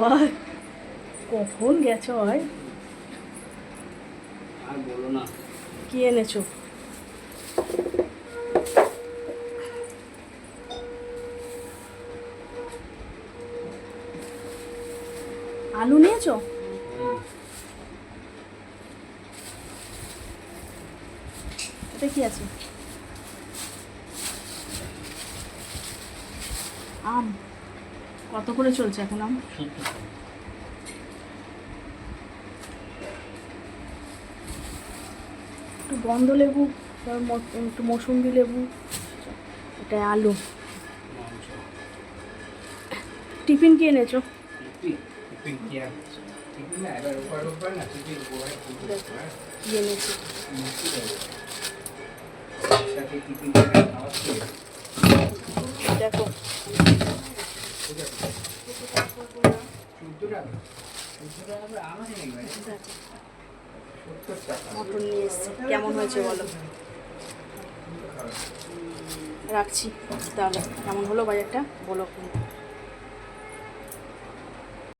বাবা, কখন গেছো? হয় আর বলো না। কি এনেছো? আলু নিয়েছো? এটা কি আছে? আম কত করে চলছে এখন আম? একটু গন্ধ লেবু, একটু মৌসুম্বি লেবু, এটা আলু। টিফিন কি এনেছো? কি এনেছো? দেখো মটন নিয়ে এসছি, কেমন হয়েছে বলো? রাখছি তাহলে, কেমন হলো বাজারটা বলো।